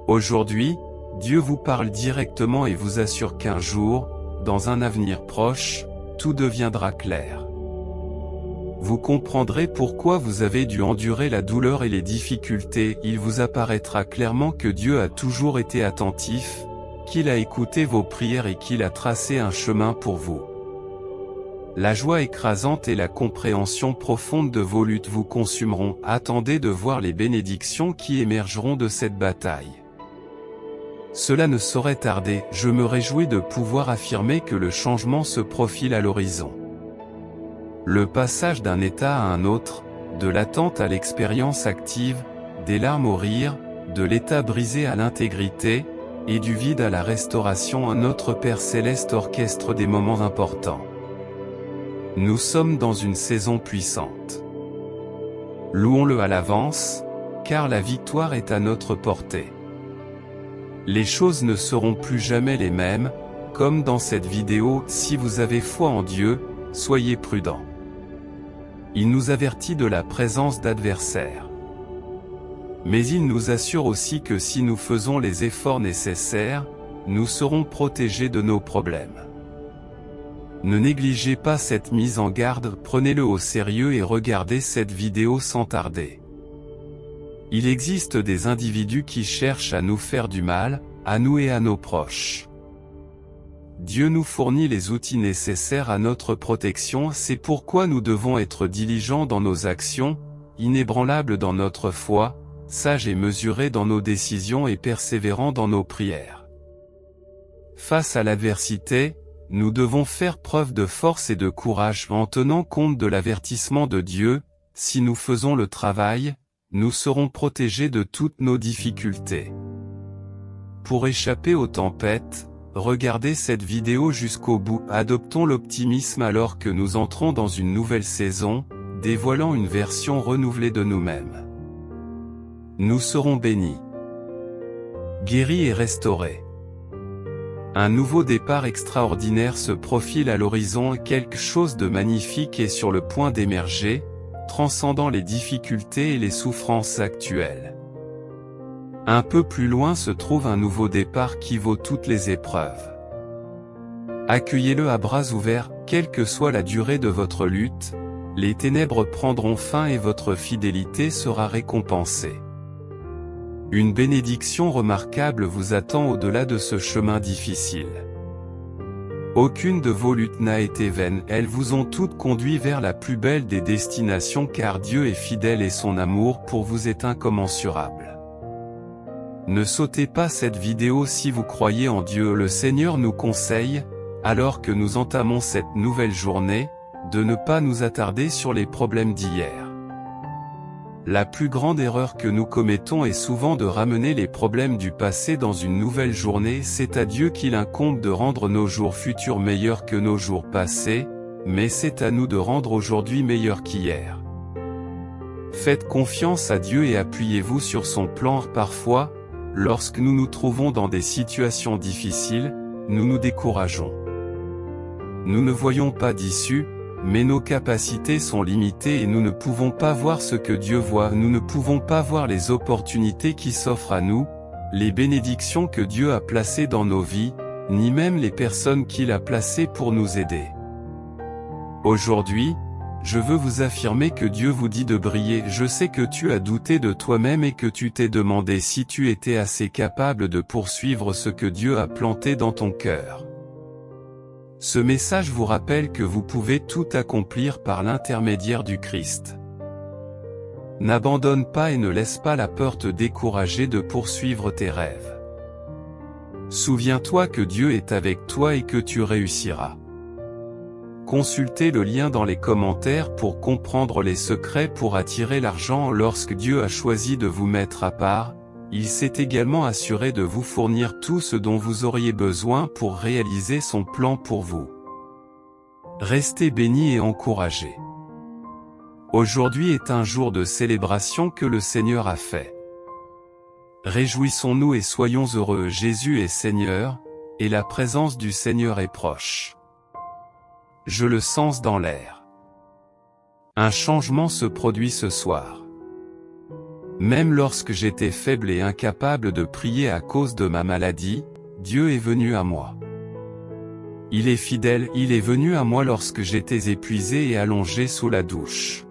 Aujourd'hui, Dieu vous parle directement et vous assure qu'un jour, dans un avenir proche, tout deviendra clair. Vous comprendrez pourquoi vous avez dû endurer la douleur et les difficultés. Il vous apparaîtra clairement que Dieu a toujours été attentif, qu'il a écouté vos prières et qu'il a tracé un chemin pour vous. La joie écrasante et la compréhension profonde de vos luttes vous consumeront. Attendez de voir les bénédictions qui émergeront de cette bataille. Cela ne saurait tarder. Je me réjouis de pouvoir affirmer que le changement se profile à l'horizon. Le passage d'un état à un autre, de l'attente à l'expérience active, des larmes au rire, de l'état brisé à l'intégrité, et du vide à la restauration. Notre Père Céleste orchestre des moments importants. Nous sommes dans une saison puissante. Louons-le à l'avance, car la victoire est à notre portée. Les choses ne seront plus jamais les mêmes, comme dans cette vidéo. Si vous avez foi en Dieu, soyez prudents. Il nous avertit de la présence d'adversaires. Mais il nous assure aussi que si nous faisons les efforts nécessaires, nous serons protégés de nos problèmes. Ne négligez pas cette mise en garde, prenez-le au sérieux et regardez cette vidéo sans tarder. Il existe des individus qui cherchent à nous faire du mal, à nous et à nos proches. Dieu nous fournit les outils nécessaires à notre protection. C'est pourquoi nous devons être diligents dans nos actions, inébranlables dans notre foi, sages et mesurés dans nos décisions et persévérants dans nos prières. Face à l'adversité, nous devons faire preuve de force et de courage en tenant compte de l'avertissement de Dieu. Si nous faisons le travail, nous serons protégés de toutes nos difficultés. Pour échapper aux tempêtes, regardez cette vidéo jusqu'au bout. Adoptons l'optimisme alors que nous entrons dans une nouvelle saison, dévoilant une version renouvelée de nous-mêmes. Nous serons bénis, guéris et restaurés. Un nouveau départ extraordinaire se profile à l'horizon. Quelque chose de magnifique est sur le point d'émerger, transcendant les difficultés et les souffrances actuelles. Un peu plus loin se trouve un nouveau départ qui vaut toutes les épreuves. Accueillez-le à bras ouverts. Quelle que soit la durée de votre lutte, les ténèbres prendront fin et votre fidélité sera récompensée. Une bénédiction remarquable vous attend au-delà de ce chemin difficile. Aucune de vos luttes n'a été vaine, elles vous ont toutes conduit vers la plus belle des destinations car Dieu est fidèle et son amour pour vous est incommensurable. Ne sautez pas cette vidéo si vous croyez en Dieu. Le Seigneur nous conseille, alors que nous entamons cette nouvelle journée, de ne pas nous attarder sur les problèmes d'hier. La plus grande erreur que nous commettons est souvent de ramener les problèmes du passé dans une nouvelle journée. C'est à Dieu qu'il incombe de rendre nos jours futurs meilleurs que nos jours passés, mais c'est à nous de rendre aujourd'hui meilleur qu'hier. Faites confiance à Dieu et appuyez-vous sur son plan. Parfois, lorsque nous nous trouvons dans des situations difficiles, nous nous décourageons. Nous ne voyons pas d'issue, mais nos capacités sont limitées et nous ne pouvons pas voir ce que Dieu voit. Nous ne pouvons pas voir les opportunités qui s'offrent à nous, les bénédictions que Dieu a placées dans nos vies, ni même les personnes qu'il a placées pour nous aider. Aujourd'hui, je veux vous affirmer que Dieu vous dit de briller. Je sais que tu as douté de toi-même et que tu t'es demandé si tu étais assez capable de poursuivre ce que Dieu a planté dans ton cœur. Ce message vous rappelle que vous pouvez tout accomplir par l'intermédiaire du Christ. N'abandonne pas et ne laisse pas la peur te décourager de poursuivre tes rêves. Souviens-toi que Dieu est avec toi et que tu réussiras. Consultez le lien dans les commentaires pour comprendre les secrets pour attirer l'argent. Lorsque Dieu a choisi de vous mettre à part, il s'est également assuré de vous fournir tout ce dont vous auriez besoin pour réaliser son plan pour vous. Restez bénis et encouragés. Aujourd'hui est un jour de célébration que le Seigneur a fait. Réjouissons-nous et soyons heureux. Jésus est Seigneur, et la présence du Seigneur est proche. Je le sens dans l'air. Un changement se produit ce soir. Même lorsque j'étais faible et incapable de prier à cause de ma maladie, Dieu est venu à moi. Il est fidèle, il est venu à moi lorsque j'étais épuisé et allongé sous la douche.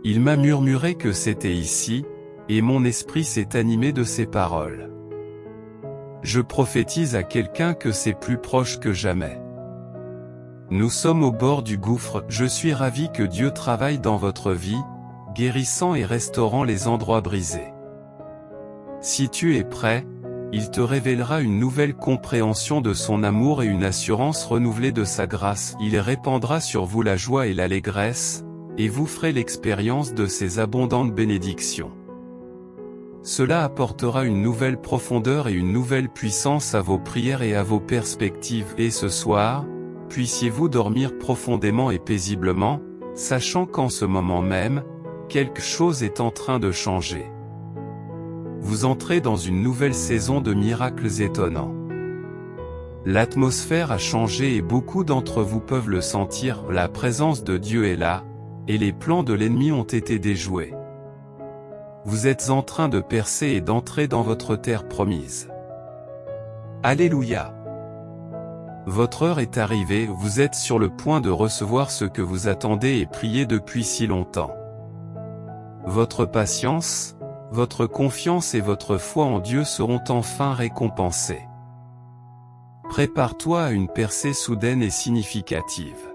Il m'a murmuré que c'était ici, et mon esprit s'est animé de ses paroles. Je prophétise à quelqu'un que c'est plus proche que jamais. Nous sommes au bord du gouffre, je suis ravi que Dieu travaille dans votre vie, guérissant et restaurant les endroits brisés. Si tu es prêt, il te révélera une nouvelle compréhension de son amour et une assurance renouvelée de sa grâce. Il répandra sur vous la joie et l'allégresse, et vous ferez l'expérience de ses abondantes bénédictions. Cela apportera une nouvelle profondeur et une nouvelle puissance à vos prières et à vos perspectives. Et ce soir, puissiez-vous dormir profondément et paisiblement, sachant qu'en ce moment même, quelque chose est en train de changer. Vous entrez dans une nouvelle saison de miracles étonnants. L'atmosphère a changé et beaucoup d'entre vous peuvent le sentir, la présence de Dieu est là, et les plans de l'ennemi ont été déjoués. Vous êtes en train de percer et d'entrer dans votre terre promise. Alléluia! Votre heure est arrivée, vous êtes sur le point de recevoir ce que vous attendez et priez depuis si longtemps. Votre patience, votre confiance et votre foi en Dieu seront enfin récompensées. Prépare-toi à une percée soudaine et significative.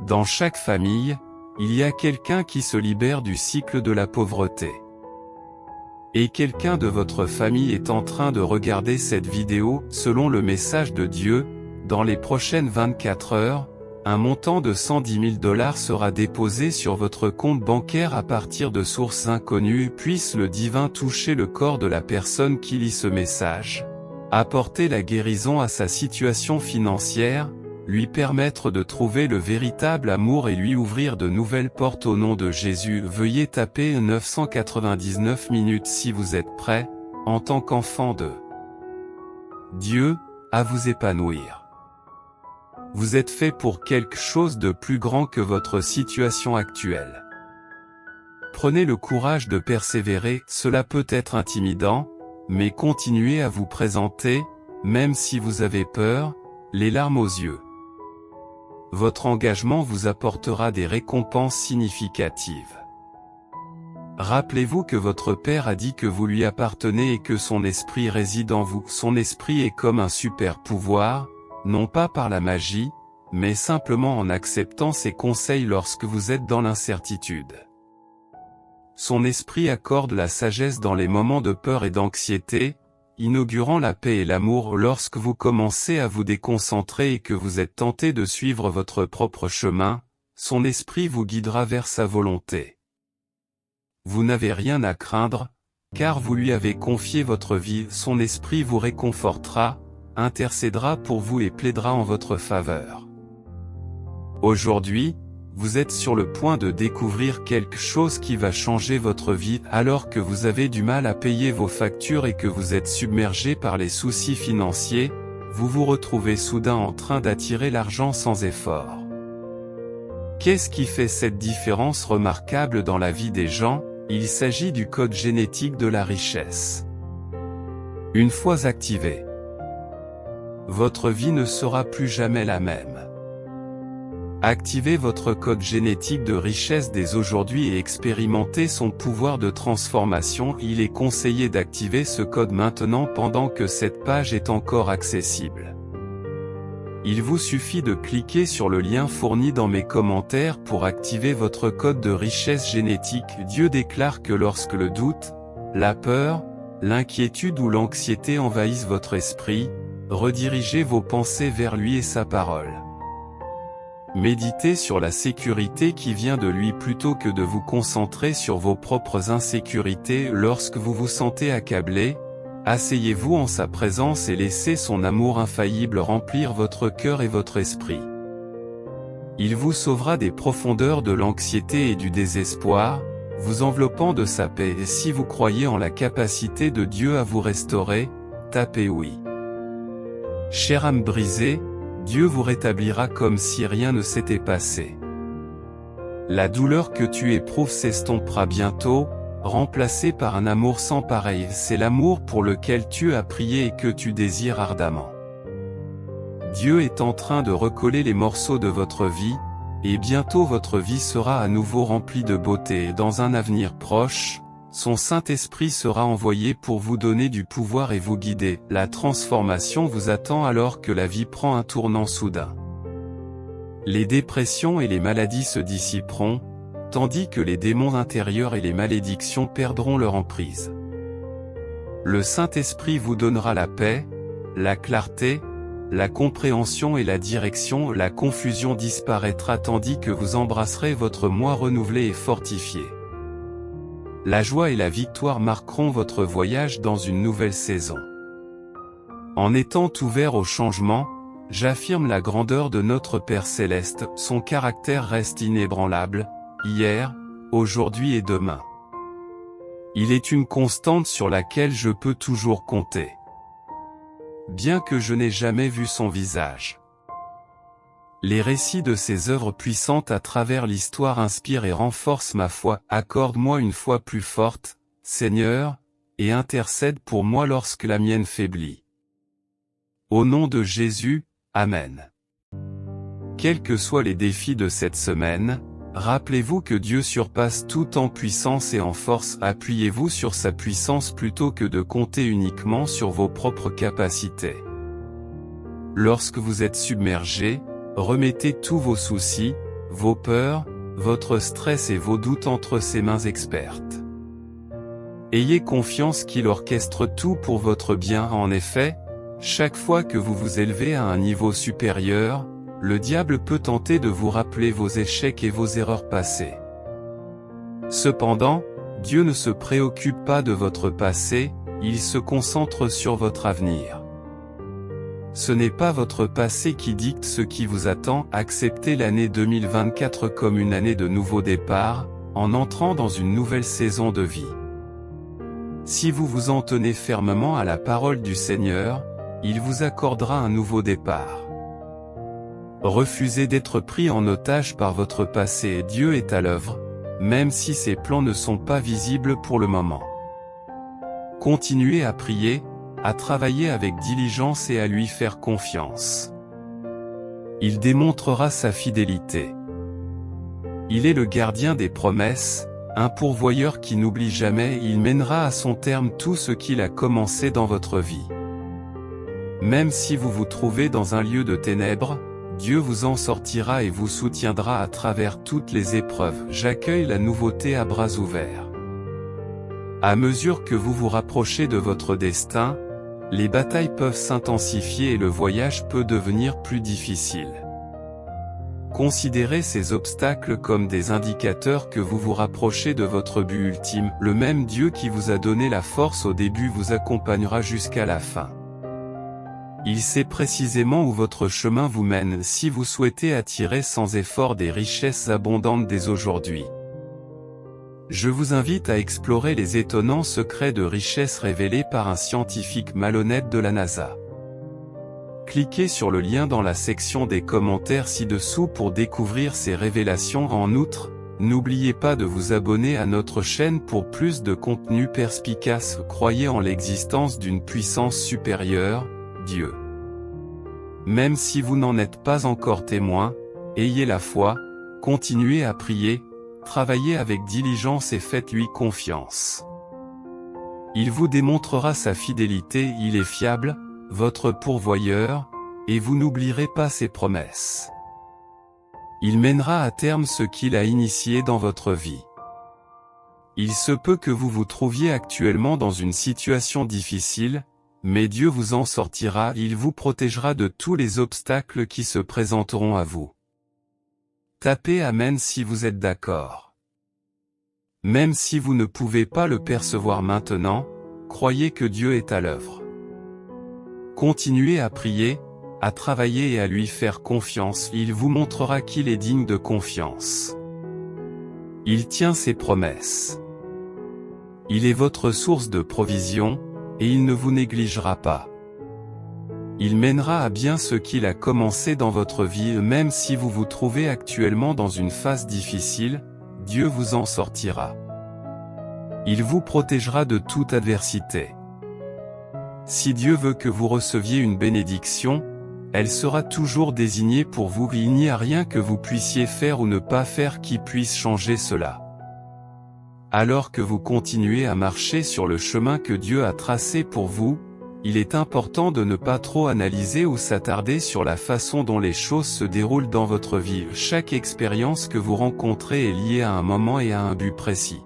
Dans chaque famille, il y a quelqu'un qui se libère du cycle de la pauvreté. Et quelqu'un de votre famille est en train de regarder cette vidéo, selon le message de Dieu, dans les prochaines 24 heures, un montant de $110 000 sera déposé sur votre compte bancaire à partir de sources inconnues. Puisse le divin toucher le corps de la personne qui lit ce message, apporter la guérison à sa situation financière, lui permettre de trouver le véritable amour et lui ouvrir de nouvelles portes au nom de Jésus. Veuillez taper 999 minutes si vous êtes prêt, en tant qu'enfant de Dieu, à vous épanouir. Vous êtes fait pour quelque chose de plus grand que votre situation actuelle. Prenez le courage de persévérer, cela peut être intimidant, mais continuez à vous présenter, même si vous avez peur, les larmes aux yeux. Votre engagement vous apportera des récompenses significatives. Rappelez-vous que votre Père a dit que vous lui appartenez et que son esprit réside en vous. Son esprit est comme un super pouvoir, non pas par la magie, mais simplement en acceptant ses conseils lorsque vous êtes dans l'incertitude. Son esprit accorde la sagesse dans les moments de peur et d'anxiété, inaugurant la paix et l'amour lorsque vous commencez à vous déconcentrer et que vous êtes tenté de suivre votre propre chemin, son esprit vous guidera vers sa volonté. Vous n'avez rien à craindre, car vous lui avez confié votre vie, son esprit vous réconfortera, intercédera pour vous et plaidera en votre faveur. Aujourd'hui, vous êtes sur le point de découvrir quelque chose qui va changer votre vie. Alors que vous avez du mal à payer vos factures et que vous êtes submergé par les soucis financiers, vous vous retrouvez soudain en train d'attirer l'argent sans effort. Qu'est-ce qui fait cette différence remarquable dans la vie des gens? Il s'agit du code génétique de la richesse. Une fois activé, votre vie ne sera plus jamais la même. Activez votre code génétique de richesse dès aujourd'hui et expérimentez son pouvoir de transformation. Il est conseillé d'activer ce code maintenant pendant que cette page est encore accessible. Il vous suffit de cliquer sur le lien fourni dans mes commentaires pour activer votre code de richesse génétique. Dieu déclare que lorsque le doute, la peur, l'inquiétude ou l'anxiété envahissent votre esprit, redirigez vos pensées vers lui et sa parole. Méditez sur la sécurité qui vient de lui plutôt que de vous concentrer sur vos propres insécurités. Lorsque vous vous sentez accablé, asseyez-vous en sa présence et laissez son amour infaillible remplir votre cœur et votre esprit. Il vous sauvera des profondeurs de l'anxiété et du désespoir, vous enveloppant de sa paix. Et si vous croyez en la capacité de Dieu à vous restaurer, tapez oui. Chère âme brisée, Dieu vous rétablira comme si rien ne s'était passé. La douleur que tu éprouves s'estompera bientôt, remplacé par un amour sans pareil. C'est l'amour pour lequel tu as prié et que tu désires ardemment. Dieu est en train de recoller les morceaux de votre vie, et bientôt votre vie sera à nouveau remplie de beauté et dans un avenir proche, son Saint-Esprit sera envoyé pour vous donner du pouvoir et vous guider. La transformation vous attend alors que la vie prend un tournant soudain. Les dépressions et les maladies se dissiperont, tandis que les démons intérieurs et les malédictions perdront leur emprise. Le Saint-Esprit vous donnera la paix, la clarté, la compréhension et la direction. La confusion disparaîtra tandis que vous embrasserez votre moi renouvelé et fortifié. La joie et la victoire marqueront votre voyage dans une nouvelle saison. En étant ouvert au changement, j'affirme la grandeur de notre Père Céleste. Son caractère reste inébranlable, hier, aujourd'hui et demain. Il est une constante sur laquelle je peux toujours compter. Bien que je n'ai jamais vu son visage. Les récits de ses œuvres puissantes à travers l'histoire inspirent et renforcent ma foi. Accorde-moi une foi plus forte, Seigneur, et intercède pour moi lorsque la mienne faiblit. Au nom de Jésus, Amen. Quels que soient les défis de cette semaine, rappelez-vous que Dieu surpasse tout en puissance et en force. Appuyez-vous sur sa puissance plutôt que de compter uniquement sur vos propres capacités. Lorsque vous êtes submergé, remettez tous vos soucis, vos peurs, votre stress et vos doutes entre ses mains expertes. Ayez confiance qu'il orchestre tout pour votre bien. En effet, chaque fois que vous vous élevez à un niveau supérieur, le diable peut tenter de vous rappeler vos échecs et vos erreurs passées. Cependant, Dieu ne se préoccupe pas de votre passé, il se concentre sur votre avenir. Ce n'est pas votre passé qui dicte ce qui vous attend. Acceptez l'année 2024 comme une année de nouveau départ, en entrant dans une nouvelle saison de vie. Si vous vous en tenez fermement à la parole du Seigneur, il vous accordera un nouveau départ. Refusez d'être pris en otage par votre passé et Dieu est à l'œuvre, même si ses plans ne sont pas visibles pour le moment. Continuez à prier, à travailler avec diligence et à lui faire confiance. Il démontrera sa fidélité. Il est le gardien des promesses, un pourvoyeur qui n'oublie jamais. Il mènera à son terme tout ce qu'il a commencé dans votre vie. Même si vous vous trouvez dans un lieu de ténèbres, Dieu vous en sortira et vous soutiendra à travers toutes les épreuves. J'accueille la nouveauté à bras ouverts. À mesure que vous vous rapprochez de votre destin, les batailles peuvent s'intensifier et le voyage peut devenir plus difficile. Considérez ces obstacles comme des indicateurs que vous vous rapprochez de votre but ultime. Le même Dieu qui vous a donné la force au début vous accompagnera jusqu'à la fin. Il sait précisément où votre chemin vous mène si vous souhaitez attirer sans effort des richesses abondantes dès aujourd'hui. Je vous invite à explorer les étonnants secrets de richesses révélés par un scientifique malhonnête de la NASA. Cliquez sur le lien dans la section des commentaires ci-dessous pour découvrir ces révélations. En outre, n'oubliez pas de vous abonner à notre chaîne pour plus de contenu perspicace. Croyez en l'existence d'une puissance supérieure, Dieu. Même si vous n'en êtes pas encore témoin, ayez la foi, continuez à prier, travaillez avec diligence et faites-lui confiance. Il vous démontrera sa fidélité. Il est fiable, votre pourvoyeur, et vous n'oublierez pas ses promesses. Il mènera à terme ce qu'il a initié dans votre vie. Il se peut que vous vous trouviez actuellement dans une situation difficile, mais Dieu vous en sortira. Il vous protégera de tous les obstacles qui se présenteront à vous. Tapez Amen si vous êtes d'accord. Même si vous ne pouvez pas le percevoir maintenant, croyez que Dieu est à l'œuvre. Continuez à prier, à travailler et à lui faire confiance. Il vous montrera qu'il est digne de confiance. Il tient ses promesses. Il est votre source de provision, et il ne vous négligera pas. Il mènera à bien ce qu'il a commencé dans votre vie. Même si vous vous trouvez actuellement dans une phase difficile, Dieu vous en sortira. Il vous protégera de toute adversité. Si Dieu veut que vous receviez une bénédiction, elle sera toujours désignée pour vous. Il n'y a rien que vous puissiez faire ou ne pas faire qui puisse changer cela. Alors que vous continuez à marcher sur le chemin que Dieu a tracé pour vous, il est important de ne pas trop analyser ou s'attarder sur la façon dont les choses se déroulent dans votre vie. Chaque expérience que vous rencontrez est liée à un moment et à un but précis.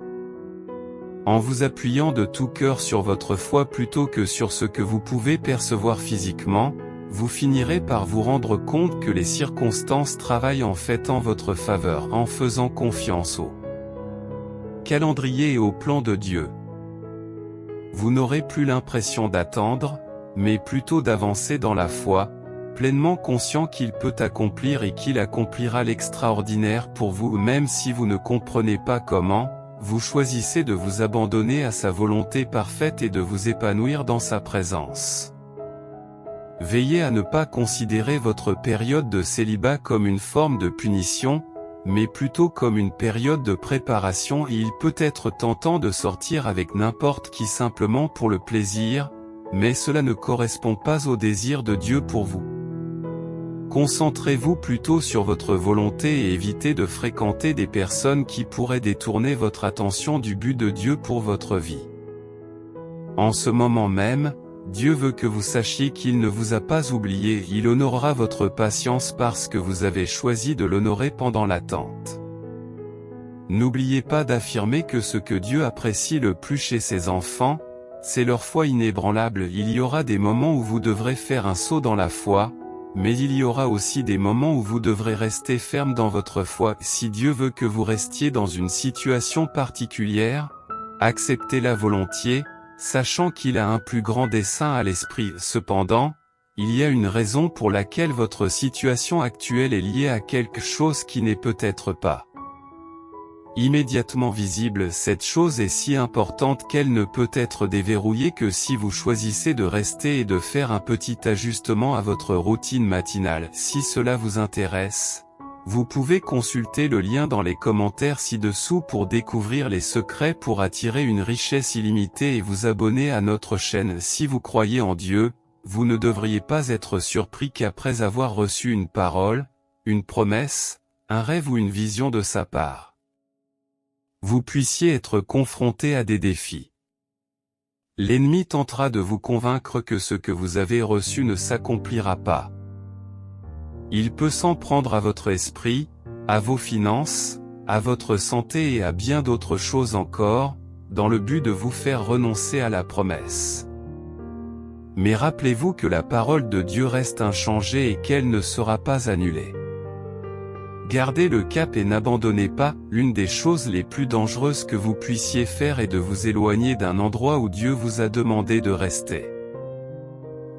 En vous appuyant de tout cœur sur votre foi plutôt que sur ce que vous pouvez percevoir physiquement, vous finirez par vous rendre compte que les circonstances travaillent en fait en votre faveur en faisant confiance au calendrier et au plan de Dieu. Vous n'aurez plus l'impression d'attendre, mais plutôt d'avancer dans la foi, pleinement conscient qu'il peut accomplir et qu'il accomplira l'extraordinaire pour vous. Même si vous ne comprenez pas comment, vous choisissez de vous abandonner à sa volonté parfaite et de vous épanouir dans sa présence. Veillez à ne pas considérer votre période de célibat comme une forme de punition, mais plutôt comme une période de préparation. Il peut être tentant de sortir avec n'importe qui simplement pour le plaisir, mais cela ne correspond pas au désir de Dieu pour vous. Concentrez-vous plutôt sur votre volonté et évitez de fréquenter des personnes qui pourraient détourner votre attention du but de Dieu pour votre vie. En ce moment même, Dieu veut que vous sachiez qu'il ne vous a pas oublié. Il honorera votre patience parce que vous avez choisi de l'honorer pendant l'attente. N'oubliez pas d'affirmer que ce que Dieu apprécie le plus chez ses enfants, c'est leur foi inébranlable. Il y aura des moments où vous devrez faire un saut dans la foi, mais il y aura aussi des moments où vous devrez rester ferme dans votre foi. Si Dieu veut que vous restiez dans une situation particulière, acceptez-la volontiers, sachant qu'il a un plus grand dessein à l'esprit. Cependant, il y a une raison pour laquelle votre situation actuelle est liée à quelque chose qui n'est peut-être pas immédiatement visible. Cette chose est si importante qu'elle ne peut être déverrouillée que si vous choisissez de rester et de faire un petit ajustement à votre routine matinale. Si cela vous intéresse, vous pouvez consulter le lien dans les commentaires ci-dessous pour découvrir les secrets pour attirer une richesse illimitée et vous abonner à notre chaîne. Si vous croyez en Dieu, vous ne devriez pas être surpris qu'après avoir reçu une parole, une promesse, un rêve ou une vision de sa part, vous puissiez être confronté à des défis. L'ennemi tentera de vous convaincre que ce que vous avez reçu ne s'accomplira pas. Il peut s'en prendre à votre esprit, à vos finances, à votre santé et à bien d'autres choses encore, dans le but de vous faire renoncer à la promesse. Mais rappelez-vous que la parole de Dieu reste inchangée et qu'elle ne sera pas annulée. Gardez le cap et n'abandonnez pas. L'une des choses les plus dangereuses que vous puissiez faire est de vous éloigner d'un endroit où Dieu vous a demandé de rester.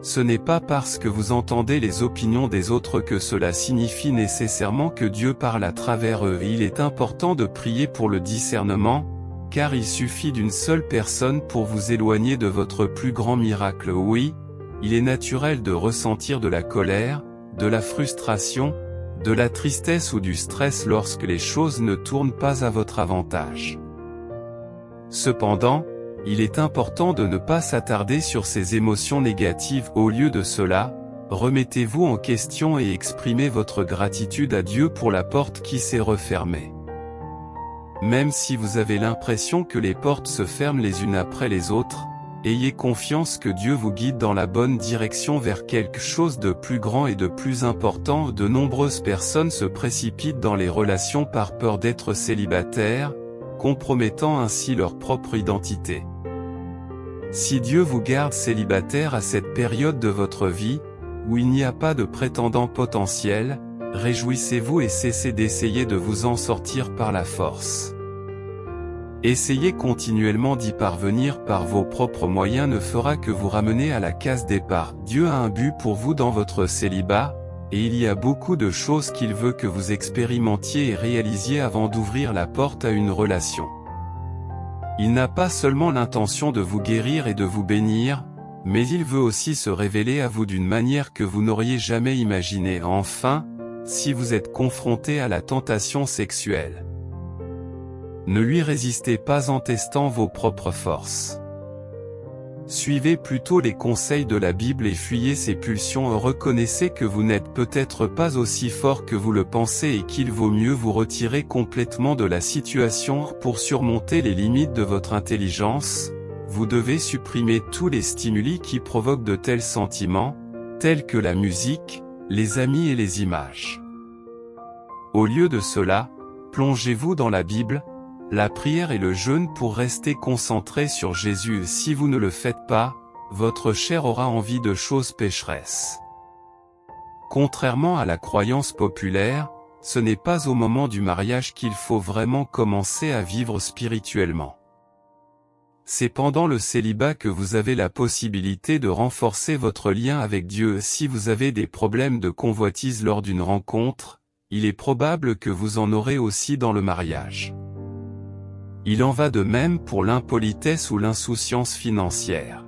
Ce n'est pas parce que vous entendez les opinions des autres que cela signifie nécessairement que Dieu parle à travers eux. Il est important de prier pour le discernement, car il suffit d'une seule personne pour vous éloigner de votre plus grand miracle. Oui, il est naturel de ressentir de la colère, de la frustration, de la tristesse ou du stress lorsque les choses ne tournent pas à votre avantage. Cependant, il est important de ne pas s'attarder sur ces émotions négatives. Au lieu de cela, remettez-vous en question et exprimez votre gratitude à Dieu pour la porte qui s'est refermée. Même si vous avez l'impression que les portes se ferment les unes après les autres, ayez confiance que Dieu vous guide dans la bonne direction vers quelque chose de plus grand et de plus important. De nombreuses personnes se précipitent dans les relations par peur d'être célibataires, compromettant ainsi leur propre identité. Si Dieu vous garde célibataire à cette période de votre vie, où il n'y a pas de prétendant potentiel, réjouissez-vous et cessez d'essayer de vous en sortir par la force. Essayez continuellement d'y parvenir par vos propres moyens ne fera que vous ramener à la case départ. Dieu a un but pour vous dans votre célibat, et il y a beaucoup de choses qu'il veut que vous expérimentiez et réalisiez avant d'ouvrir la porte à une relation. Il n'a pas seulement l'intention de vous guérir et de vous bénir, mais il veut aussi se révéler à vous d'une manière que vous n'auriez jamais imaginée. Enfin, si vous êtes confronté à la tentation sexuelle, Ne lui résistez pas en testant vos propres forces. Suivez plutôt les conseils de la Bible et fuyez ses pulsions. Reconnaissez que vous n'êtes peut-être pas aussi fort que vous le pensez et qu'il vaut mieux vous retirer complètement de la situation pour surmonter les limites de votre intelligence. Vous devez supprimer tous les stimuli qui provoquent de tels sentiments, tels que la musique, les amis et les images. Au lieu de cela, plongez-vous dans la Bible, la prière et le jeûne pour rester concentré sur Jésus. Si vous ne le faites pas, votre chair aura envie de choses pécheresses. Contrairement à la croyance populaire, ce n'est pas au moment du mariage qu'il faut vraiment commencer à vivre spirituellement. C'est pendant le célibat que vous avez la possibilité de renforcer votre lien avec Dieu. Si vous avez des problèmes de convoitise lors d'une rencontre, il est probable que vous en aurez aussi dans le mariage. Il en va de même pour l'impolitesse ou l'insouciance financière.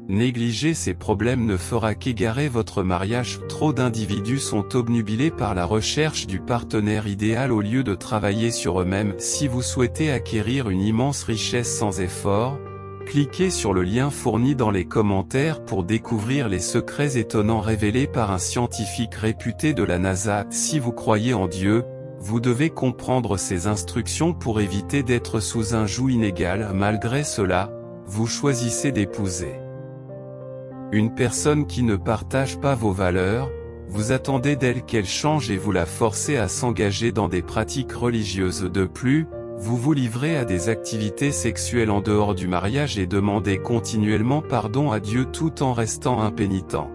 Négliger ces problèmes ne fera qu'égarer votre mariage. Trop d'individus sont obnubilés par la recherche du partenaire idéal au lieu de travailler sur eux-mêmes. Si vous souhaitez acquérir une immense richesse sans effort, cliquez sur le lien fourni dans les commentaires pour découvrir les secrets étonnants révélés par un scientifique réputé de la NASA. Si vous croyez en Dieu, vous devez comprendre ces instructions pour éviter d'être sous un joug inégal. Malgré cela, vous choisissez d'épouser une personne qui ne partage pas vos valeurs. Vous attendez d'elle qu'elle change et vous la forcez à s'engager dans des pratiques religieuses. De plus, vous vous livrez à des activités sexuelles en dehors du mariage et demandez continuellement pardon à Dieu tout en restant impénitent.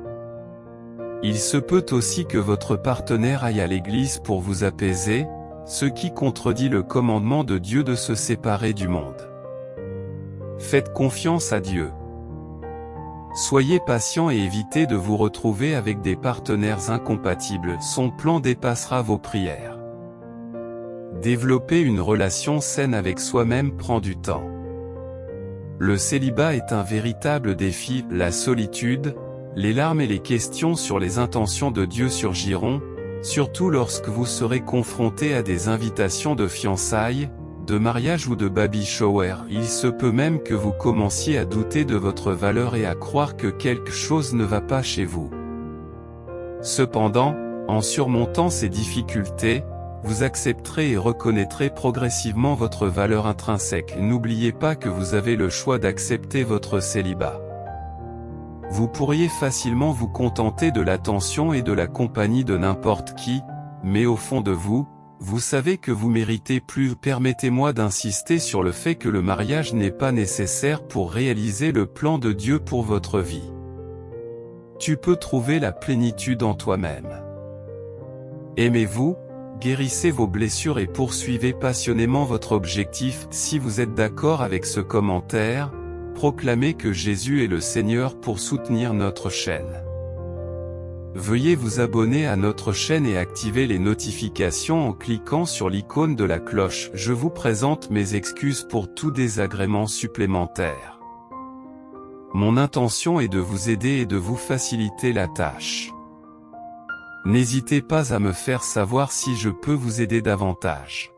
Il se peut aussi que votre partenaire aille à l'église pour vous apaiser, ce qui contredit le commandement de Dieu de se séparer du monde. Faites confiance à Dieu. Soyez patient et évitez de vous retrouver avec des partenaires incompatibles. Son plan dépassera vos prières. Développer une relation saine avec soi-même prend du temps. Le célibat est un véritable défi. La solitude, les larmes et les questions sur les intentions de Dieu surgiront, surtout lorsque vous serez confronté à des invitations de fiançailles, de mariage ou de baby shower. Il se peut même que vous commenciez à douter de votre valeur et à croire que quelque chose ne va pas chez vous. Cependant, en surmontant ces difficultés, vous accepterez et reconnaîtrez progressivement votre valeur intrinsèque. N'oubliez pas que vous avez le choix d'accepter votre célibat. Vous pourriez facilement vous contenter de l'attention et de la compagnie de n'importe qui, mais au fond de vous, vous savez que vous méritez plus. Permettez-moi d'insister sur le fait que le mariage n'est pas nécessaire pour réaliser le plan de Dieu pour votre vie. Tu peux trouver la plénitude en toi-même. Aimez-vous, guérissez vos blessures et poursuivez passionnément votre objectif. Si vous êtes d'accord avec ce commentaire, proclamez que Jésus est le Seigneur pour soutenir notre chaîne. Veuillez vous abonner à notre chaîne et activer les notifications en cliquant sur l'icône de la cloche. Je vous présente mes excuses pour tout désagrément supplémentaire. Mon intention est de vous aider et de vous faciliter la tâche. N'hésitez pas à me faire savoir si je peux vous aider davantage.